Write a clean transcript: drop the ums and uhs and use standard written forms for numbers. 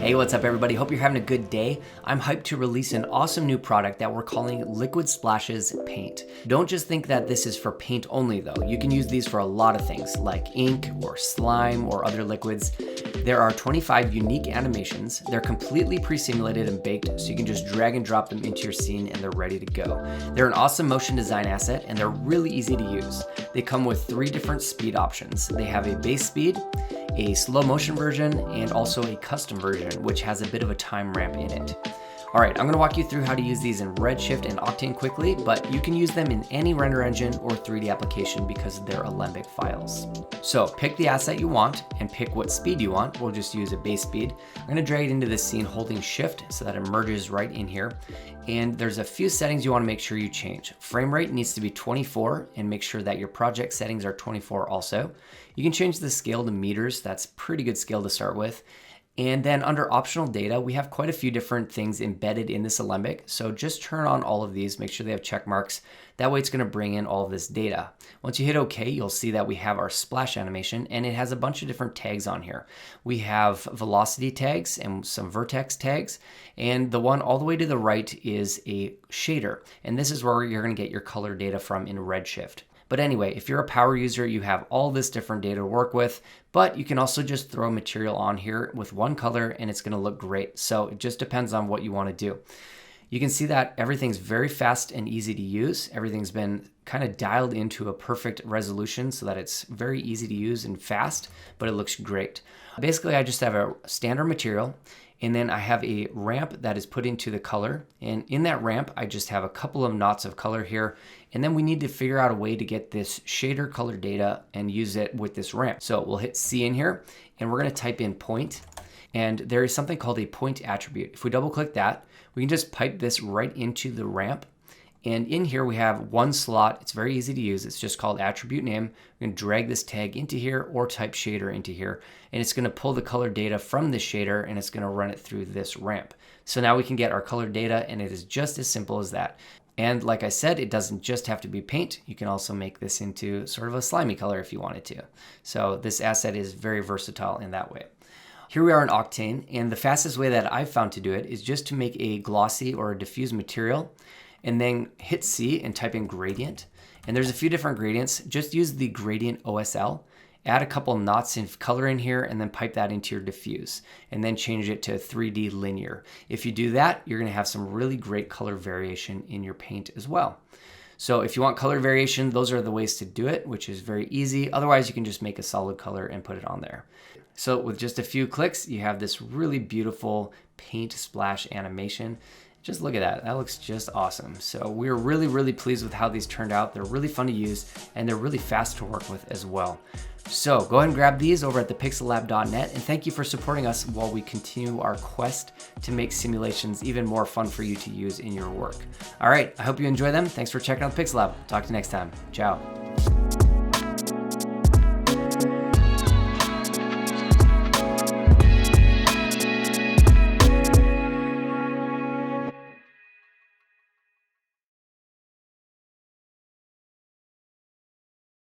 Hey, what's up everybody? Hope you're having a good day. I'm hyped to release an awesome new product that we're calling Liquid Splashes Paint. Don't just think that this is for paint only though. You can use these for a lot of things like ink or slime or other liquids. There are 25 unique animations. They're completely pre-simulated and baked, so you can just drag and drop them into your scene and they're ready to go. They're an awesome motion design asset and they're really easy to use. They come with 3 different speed options. They have a base speed, a slow motion version, and also a custom version, which has a bit of a time ramp in it. All right, I'm gonna walk you through how to use these in Redshift and Octane quickly, but you can use them in any render engine or 3D application because they're Alembic files. So pick the asset you want and pick what speed you want. We'll just use a base speed. I'm gonna drag it into this scene holding shift so that it merges right in here. And there's a few settings you wanna make sure you change. Frame rate needs to be 24 and make sure that your project settings are 24 also. You can change the scale to meters. That's pretty good scale to start with. And then under optional data, we have quite a few different things embedded in this Alembic. So just turn on all of these, make sure they have check marks. That way it's gonna bring in all of this data. Once you hit OK, you'll see that we have our splash animation and it has a bunch of different tags on here. We have velocity tags and some vertex tags. And the one all the way to the right is a shader. And this is where you're gonna get your color data from in Redshift. But anyway, if you're a power user, you have all this different data to work with, but you can also just throw material on here with one color and it's gonna look great. So it just depends on what you wanna do. You can see that everything's very fast and easy to use. Everything's been kind of dialed into a perfect resolution so that it's very easy to use and fast, but it looks great. Basically, I just have a standard material and then I have a ramp that is put into the color. And in that ramp, I just have a couple of knots of color here. And then we need to figure out a way to get this shader color data and use it with this ramp. So we'll hit C in here and we're gonna type in point. And there is something called a point attribute. If we double click that, we can just pipe this right into the ramp. And in here we have one slot. It's very easy to use. It's just called attribute name. We're gonna drag this tag into here or type shader into here. And it's gonna pull the color data from this shader and it's gonna run it through this ramp. So now we can get our color data and it is just as simple as that. And like I said, it doesn't just have to be paint. You can also make this into sort of a slimy color if you wanted to. So this asset is very versatile in that way. Here we are in Octane, and the fastest way that I've found to do it is just to make a glossy or a diffuse material and then hit C and type in gradient. And there's a few different gradients. Just use the gradient OSL, add a couple knots of color in here and then pipe that into your diffuse and then change it to 3D linear. If you do that, you're gonna have some really great color variation in your paint as well. So if you want color variation, those are the ways to do it, which is very easy. Otherwise, you can just make a solid color and put it on there. So with just a few clicks, you have this really beautiful paint splash animation. Just look at that, that looks just awesome. So we're really, really pleased with how these turned out. They're really fun to use and they're really fast to work with as well. So go ahead and grab these over at thepixellab.net and thank you for supporting us while we continue our quest to make simulations even more fun for you to use in your work. All right, I hope you enjoy them. Thanks for checking out the Pixel Lab. Talk to you next time. Ciao.